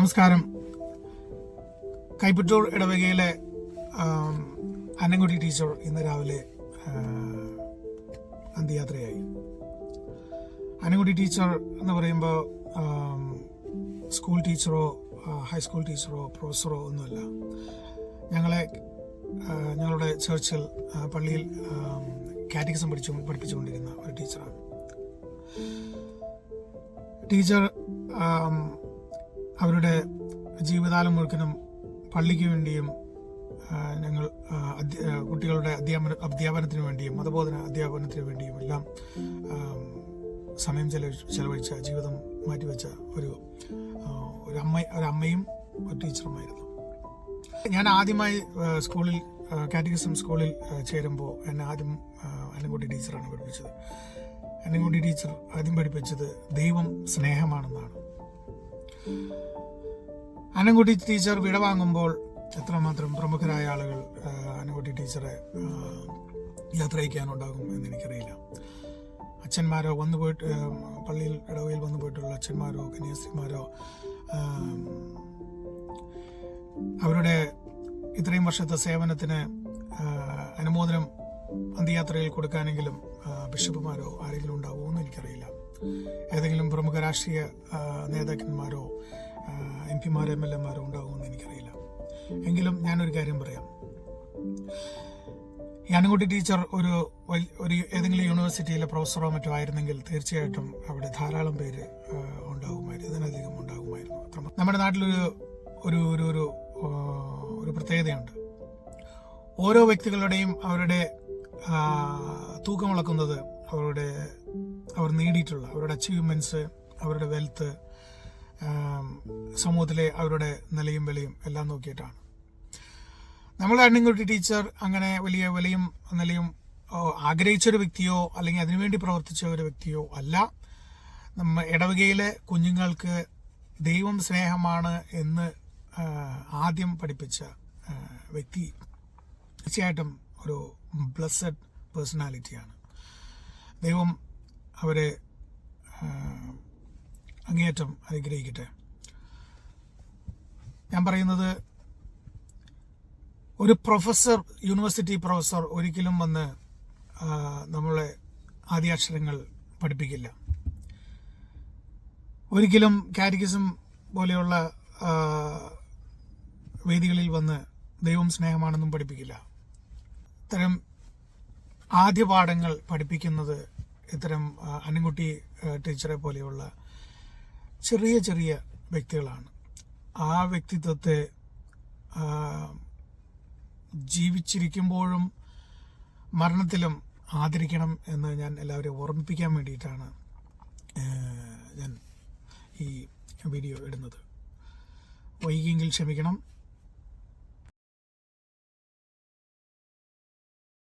നമസ്കാരം. കൈപ്പറ്റൂർ ഇടവകയിലെ അന്നംകുട്ടി ടീച്ചർ ഇന്ന് രാവിലെ അന്ത്യയാത്രയായി. അന്നംകുട്ടി ടീച്ചർ എന്ന് പറയുമ്പോൾ സ്കൂൾ ടീച്ചറോ ഹൈസ്കൂൾ ടീച്ചറോ പ്രൊഫസറോ ഒന്നുമല്ല. ഞങ്ങളുടെ ചർച്ചിൽ പള്ളിയിൽ കാറ്റഗിസം പഠിപ്പിച്ചുകൊണ്ടിരുന്ന ഒരു ടീച്ചറാണ്. ടീച്ചർ അവരുടെ ജീവിതകാലം മുഴുവനും പള്ളിക്ക് വേണ്ടിയും ഞങ്ങൾ കുട്ടികളുടെ അധ്യാപനത്തിന് വേണ്ടിയും മതബോധന അധ്യാപനത്തിന് വേണ്ടിയും എല്ലാം സമയം ചെലവഴിച്ച ജീവിതം മാറ്റിവെച്ച ഒരു അമ്മയും ഒരു ടീച്ചറുമായിരുന്നു. ഞാൻ ആദ്യമായി സ്കൂളിൽ കാറ്റഗിസം സ്കൂളിൽ ചേരുമ്പോൾ എന്നെ ആദ്യം അന്നംകുട്ടി ടീച്ചറാണ് പഠിപ്പിച്ചത്. അന്നംകുട്ടി ടീച്ചർ ആദ്യം പഠിപ്പിച്ചത് ദൈവം സ്നേഹമാണെന്നാണ്. അന്നംകുട്ടി ടീച്ചർ വിടവാങ്ങുമ്പോൾ എത്രമാത്രം പ്രമുഖരായ ആളുകൾ അന്നംകുട്ടി ടീച്ചറെ യാത്രയ്ക്കാനുണ്ടാകും എന്ന് എനിക്കറിയില്ല. അച്ഛന്മാരോ പള്ളിയിൽ ഇടവയിൽ വന്നു പോയിട്ടുള്ള അച്ഛന്മാരോ കന്യാസ്ത്രീമാരോ അവരുടെ ഇത്രയും വർഷത്തെ സേവനത്തിന് അനുമോദനം അന്ത്യയാത്രയിൽ കൊടുക്കാനെങ്കിലും ബിഷപ്പുമാരോ ആരെങ്കിലും ഉണ്ടാവുമോ എന്ന് എനിക്കറിയില്ല. ഏതെങ്കിലും പ്രമുഖ രാഷ്ട്രീയ നേതാക്കന്മാരോ MP-മാരോ MLA-മാരോ ഉണ്ടാകുമെന്ന് എനിക്കറിയില്ല. എങ്കിലും ഞാനൊരു കാര്യം പറയാം. ഈ അന്നംകുട്ടി ടീച്ചർ ഒരു ഏതെങ്കിലും യൂണിവേഴ്സിറ്റിയിലെ പ്രൊഫസറോ മറ്റോ ആയിരുന്നെങ്കിൽ തീർച്ചയായിട്ടും അവിടെ ധാരാളം പേര് ഉണ്ടാകുമായിരുന്നു, ഇതിനധികം ഉണ്ടാകുമായിരുന്നു. നമ്മുടെ നാട്ടിലൊരു ഒരു ഒരു ഒരു പ്രത്യേകതയുണ്ട്. ഓരോ വ്യക്തികളുടെയും അവരുടെ തൂക്കമളക്കുന്നത് അവർ നേടിയിട്ടുള്ള അവരുടെ അച്ചീവ്മെന്റ്സ്, അവരുടെ വെൽത്ത്, സമൂഹത്തിലെ അവരുടെ നിലയും വിലയും എല്ലാം നോക്കിയിട്ടാണ്. നമ്മുടെ അന്നംകുട്ടി ടീച്ചർ അങ്ങനെ വലിയ വിലയും നിലയും ആഗ്രഹിച്ചൊരു വ്യക്തിയോ അല്ലെങ്കിൽ അതിനുവേണ്ടി പ്രവർത്തിച്ച ഒരു വ്യക്തിയോ അല്ല. നമ്മ ഇടവകയിലെ കുഞ്ഞുങ്ങൾക്ക് ദൈവം സ്നേഹമാണ് എന്ന് ആദ്യം പഠിപ്പിച്ച വ്യക്തി തീർച്ചയായിട്ടും ഒരു ബ്ലെസ്സഡ് പേഴ്സണാലിറ്റിയാണ്. ദൈവം അവരെ അങ്ങേയറ്റം അനുഗ്രഹിക്കട്ടെ. ഞാൻ പറയുന്നത്, ഒരു യൂണിവേഴ്സിറ്റി പ്രൊഫസർ ഒരിക്കലും വന്ന് നമ്മളെ ആദ്യാക്ഷരങ്ങൾ പഠിപ്പിക്കില്ല. ഒരിക്കലും കാറ്റഗിസം പോലെയുള്ള വേദികളിൽ വന്ന് ദൈവം സ്നേഹമാണെന്നും പഠിപ്പിക്കില്ല. ഇത്തരം ആദ്യ പാഠങ്ങൾ പഠിപ്പിക്കുന്നത് ഇത്തരം അന്നംകുട്ടി ടീച്ചറെ പോലെയുള്ള ചെറിയ ചെറിയ വ്യക്തികളാണ്. ആ വ്യക്തിത്വത്തെ ജീവിച്ചിരിക്കുമ്പോഴും മരണത്തിലും ആദരിക്കണം എന്ന് ഞാൻ എല്ലാവരെയും ഓർമ്മിപ്പിക്കാൻ വേണ്ടിയിട്ടാണ് ഞാൻ ഈ വീഡിയോ ഇടുന്നത്. വൈകിയെങ്കിൽ ക്ഷമിക്കണം.